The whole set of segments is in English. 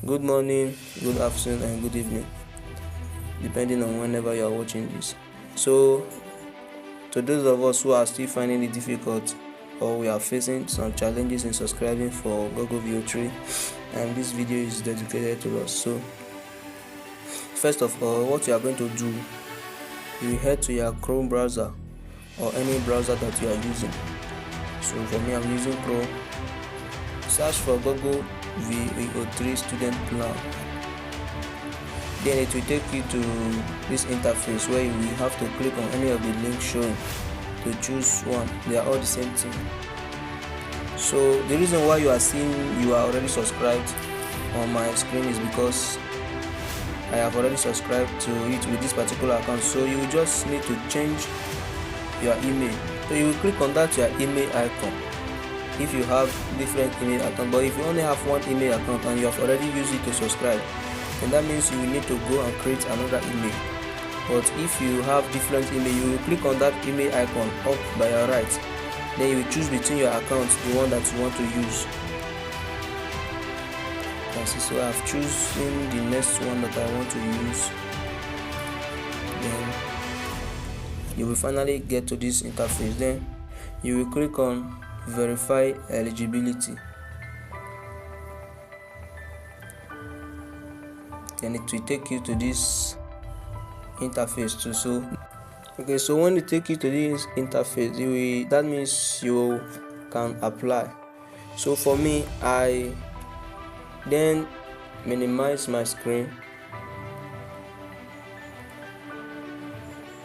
Good morning, good afternoon, and good evening, depending on whenever you are watching this. So, to those of us who are still finding it difficult or we are facing some challenges in subscribing for Google VEO3, and this video is dedicated to us. So, first of all, what you are going to do, you will head to your Chrome browser or any browser that you are using. So, for me, I'm using Chrome. Search for Google VEO3 student plan. Then it will take you to this interface where you will have to click on any of the links showing to choose one. They are all the same thing. So the reason why you are seeing you are already subscribed on my screen is because I have already subscribed to it with this particular account. So you will just need to change your email. So you will click on that your email icon if you have different email account, but if you only have one email account and you have already used it to subscribe, then that means you will need to go and create another email. But if you have different email, you will click on that email icon up by your right, then you will choose between your accounts the one that you want to use. So I have chosen the next one that I want to use. Then you will finally get to this interface. Then you will click on verify eligibility. Then it will take you to this interface too. So when it take you to this interface, that means you can apply. So for me, I then minimize my screen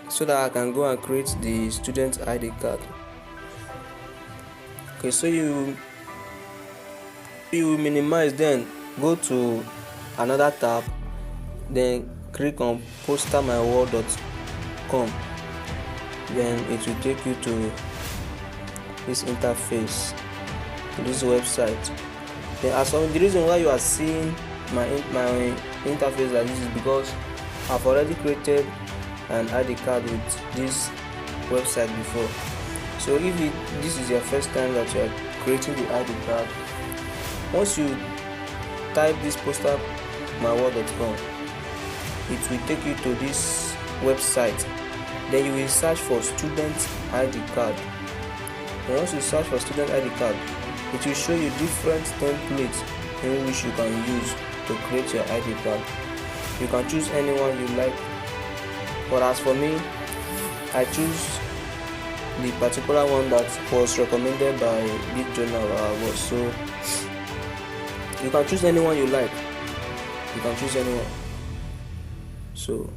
so that I can go and create the student ID card. Okay, so you minimize, then go to another tab, then click on postermyworld.com. then it will take you to this interface, to this website. Then as for the reason why you are seeing my interface like this is because I've already created an ID card with this website before. So if this is your first time that you are creating the ID card, once you type this postermyworld.com, it will take you to this website. Then you will search for student ID card. And once you search for student ID card, it will show you different templates in which you can use to create your ID card. You can choose anyone you like, but as for me, I choose the particular one that was recommended by Big Journal. So you can choose anyone you like. You can choose anyone. So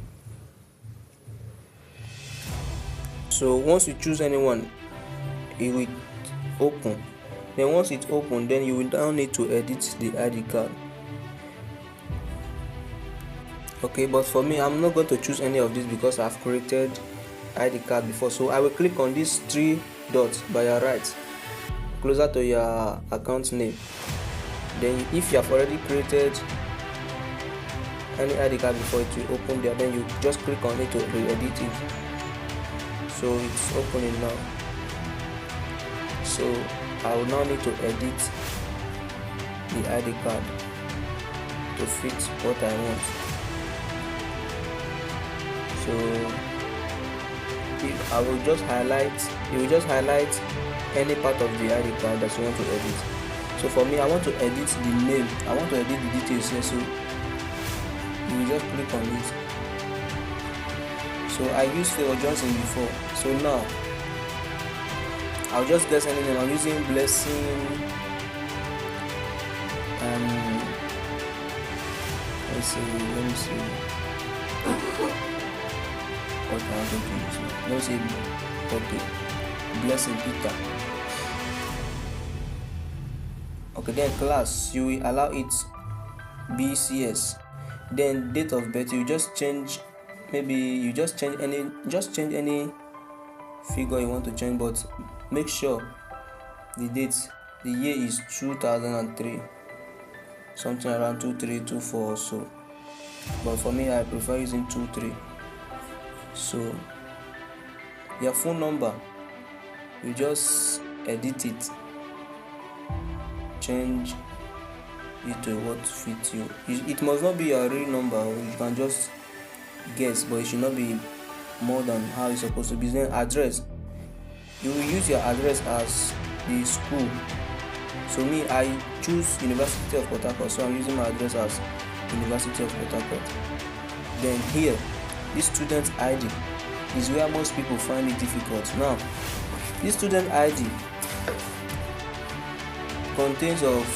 once you choose anyone, it will open. Then once it's open, then you will now need to edit the ID card. Okay, but for me, I'm not going to choose any of this because I've created ID card before. So I will click on these three dots by your right, closer to your account name. Then if you have already created any ID card before, it will open there. Then you just click on it to re-edit it. So it's opening now. So I will now need to edit the ID card to fit what I want. So I will just highlight, you will just highlight any part of the ID card that you want to edit. So for me, I want to edit the name, I want to edit the details here, so you will just click on it. So I used Phil Johnson before, so now I'll just guess any name. I'm using Blessing, let me see what I'm going to use. Let me see, okay, Blessing Peter. Okay, then class, you will allow it BCS. Then date of birth, you just change, maybe you just change any figure you want to change, but make sure the date, the year is 2003, something around 2324 or so. But for me, I prefer using 23. So your phone number, you just edit it, change it to what fits you. It must not be your real number. You can just guess, but it should not be more than how it's supposed to be. Then address, you will use your address as the school. So me, I choose University of Port Harcourt, so I'm using my address as University of Port Harcourt. Then here, this student ID is where most people find it difficult. Now, this student ID contains of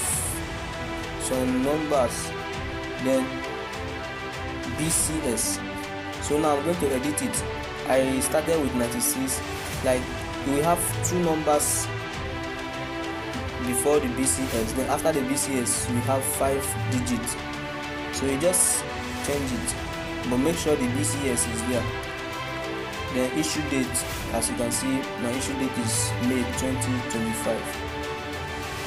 some numbers, then BCS. So now I'm going to edit it. I started with 96. Like, we have two numbers before the BCS, then after the BCS we have 5 digits. So you just change it, but make sure the BCS is there. Then issue date, as you can see, my issue date is May 2025.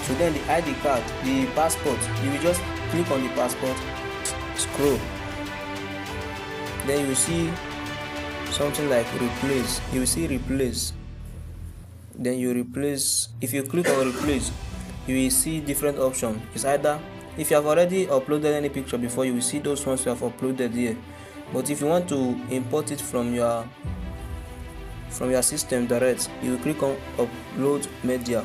So then the ID card, the passport, you will just click on the passport, scroll, then you will see something like replace. You will see replace, then you replace. If you click on replace, you will see different options. It's either, if you have already uploaded any picture before, you will see those ones you have uploaded here. But if you want to import it from your system direct, you will click on upload media.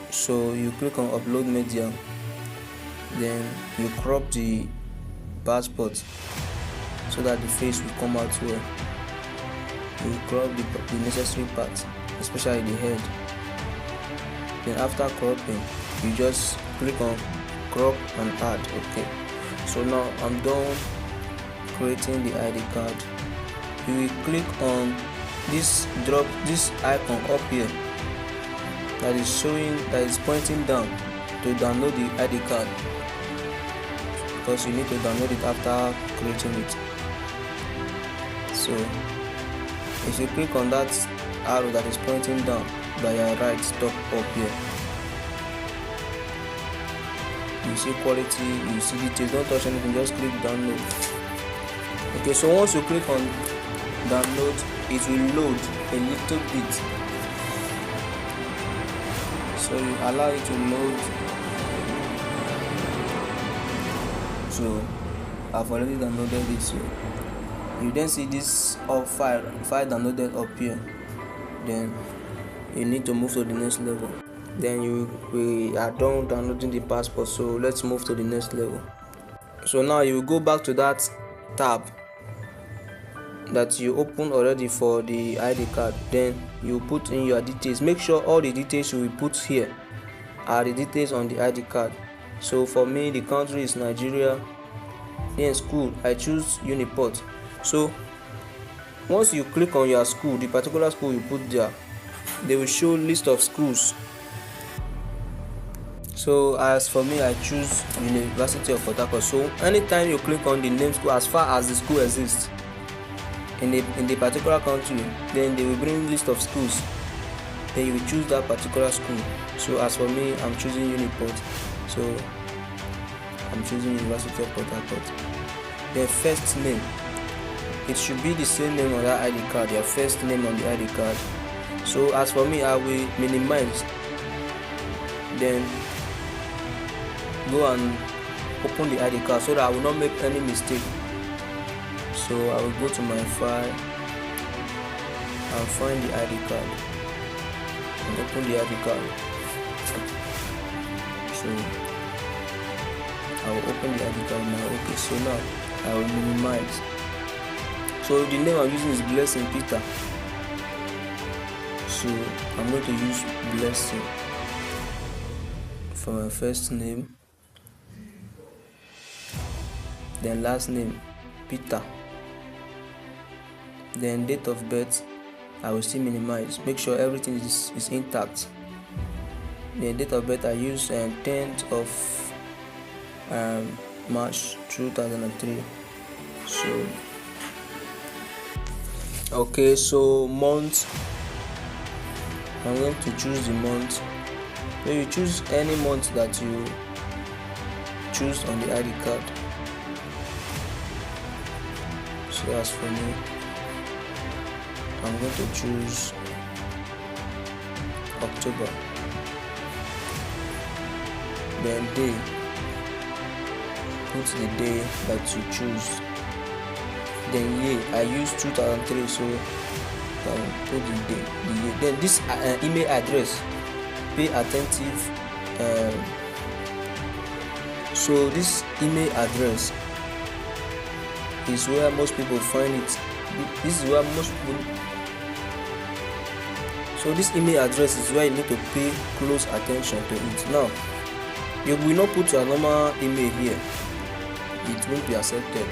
So you click on upload media, then you crop the passport so that the face will come out well. You crop the necessary parts, especially the head. Then after cropping, you just click on crop and add. Okay, so now I'm done creating the ID card. You will click on this icon up here that is showing, that is pointing down to download the ID card, because you need to download it after creating it. So if you click on that arrow that is pointing down by your right top up here, you see quality, you see details. Don't touch anything, just click download. Okay, so once you click on download, it will load a little bit. So you allow it to load. So I've already downloaded it. So you then see this file downloaded up here. Then you need to move to the next level. Then we are done downloading the passport, so let's move to the next level. So now you will go back to that tab that you opened already for the ID card. Then you put in your details. Make sure all the details you will put here are the details on the ID card. So for me, the country is Nigeria. Then school, I choose Uniport. So once you click on your school, the particular school you put there, they will show list of schools. So as for me, I choose University of Port Harcourt. So anytime you click on the name school, as far as the school exists in the particular country, then they will bring list of schools. Then you will choose that particular school. So as for me, I'm choosing Uniport. So I'm choosing University of Port Harcourt. Then first name, it should be the same name on that ID card, your first name on the ID card. So as for me, I will minimize, then go and open the ID card so that I will not make any mistake. So I will go to my file and find the ID card and open the ID card. So I will open the ID card now. Okay, so now I will minimize. So the name I'm using is Blessing Peter. So I'm going to use Blessing for my first name. Then last name Peter. Then date of birth, I will still minimize. Make sure everything is intact. The date of birth I use 10th of March 2003. So okay, so month, I'm going to choose the month. So you choose any month that you choose on the ID card. So as for me, I'm going to choose October. Then day, put the day that you choose. Then year, I use 2003, so put the day, the year. Then this email address, pay attentive. So this email address is where most people find it. This is where most people. So this email address is where you need to pay close attention to it. Now, you will not put your normal email here. It won't be accepted.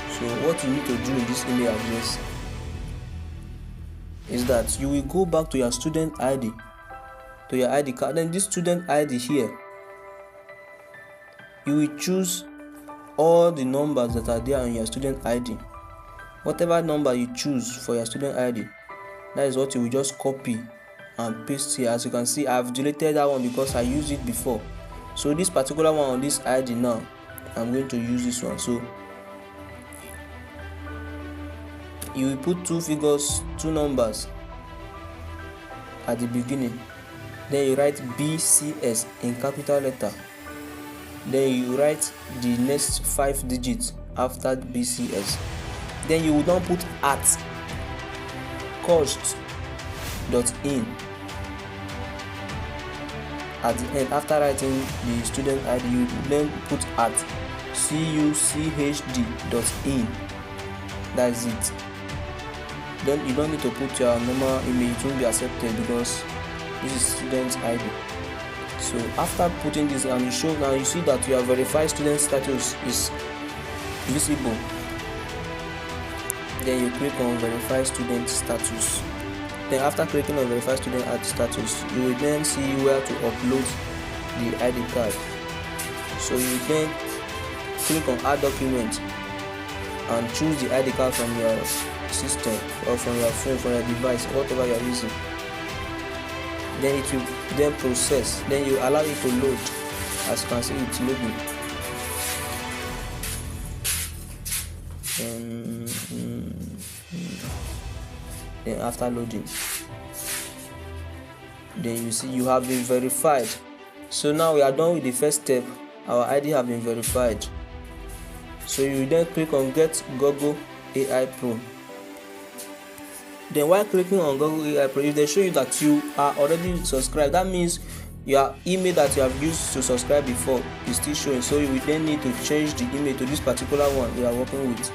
So what you need to do in this email address is that you will go back to your student ID, to your ID card. Then this student ID here, you will choose all the numbers that are there on your student ID. Whatever number you choose for your student ID, that is what you will just copy and paste here. As you can see, I've deleted that one because I used it before. So this particular one on this ID now, I'm going to use this one. So you will put two figures, two numbers at the beginning. Then you write BCS in capital letter. Then you write the next 5 digits after BCS. Then you will now put at cost.in at the end. After writing the student ID, you then put at cuchd.in. That's it. Then you don't need to put your normal email, it won't be accepted because this is student ID. So after putting this, and you show, now you see that your verified student status is visible. Then you click on verify student status. Then after clicking on verify student status, you will then see where to upload the ID card. So you then click on add document and choose the ID card from your system or from your phone, from your device, whatever you are using. Then it will then process. Then you allow it to load. As you can see, it's loading. Then after loading, then you see you have been verified. So now we are done with the first step. Our ID have been verified. So you then click on get Google AI Pro. Then while clicking on Google AI Pro, if they show you that you are already subscribed, that means your email that you have used to subscribe before is still showing. So you will then need to change the email to this particular one we are working with.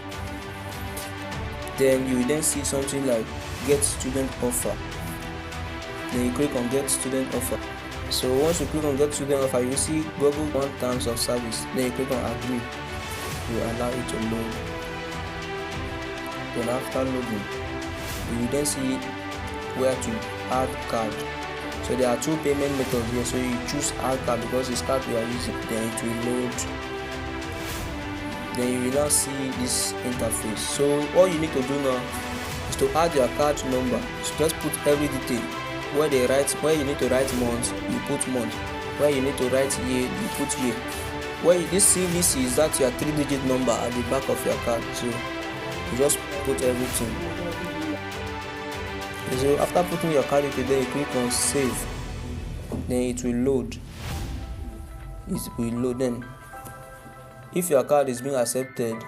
Then you will then see something like get student offer. Then you click on get student offer. So once you click on get student offer, you will see Google One terms of service. Then you click on agree. You allow it to load. Then after loading, you will then see where to add card. So there are two payment methods here. So you choose add card because it's card we are using. Then it will load. Then you will now see this interface. So all you need to do now is to add your card number. So just put every detail. Where they write, where you need to write month, you put month. Where you need to write year, you put year. Where this CVC is that your 3-digit number at the back of your card. So you just put everything. So after putting your card detail, then you click on save. Then it will load. It will load. Then if your card is being accepted,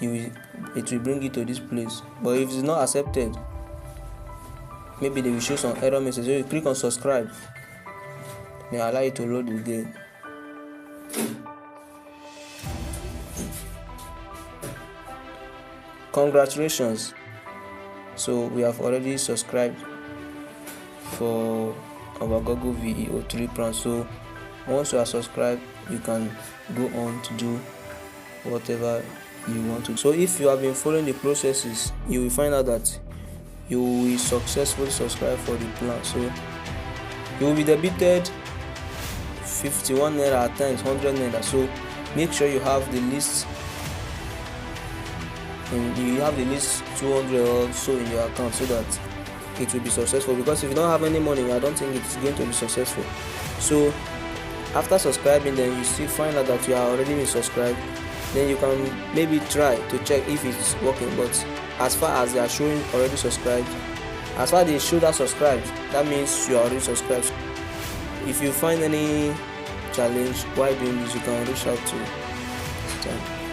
it will bring you to this place. But if it's not accepted, maybe they will show some error message. So you click on subscribe. They allow you to load again. Congratulations. So we have already subscribed for our Google VEO3 plan. So once you are subscribed, you can go on to do whatever you want to. So if you have been following the processes, you will find out that you will successfully subscribe for the plan. So you will be debited 51 naira at times 100 naira. So make sure you have the list. You have the least 200 or so in your account so that it will be successful. Because if you don't have any money, I don't think it's going to be successful. So after subscribing, then you still find out that you are already been subscribed. Then you can maybe try to check if it's working. But as far as they are showing already subscribed, as far as they show that subscribed, that means you are already subscribed. If you find any challenge while doing this, you can reach out to them.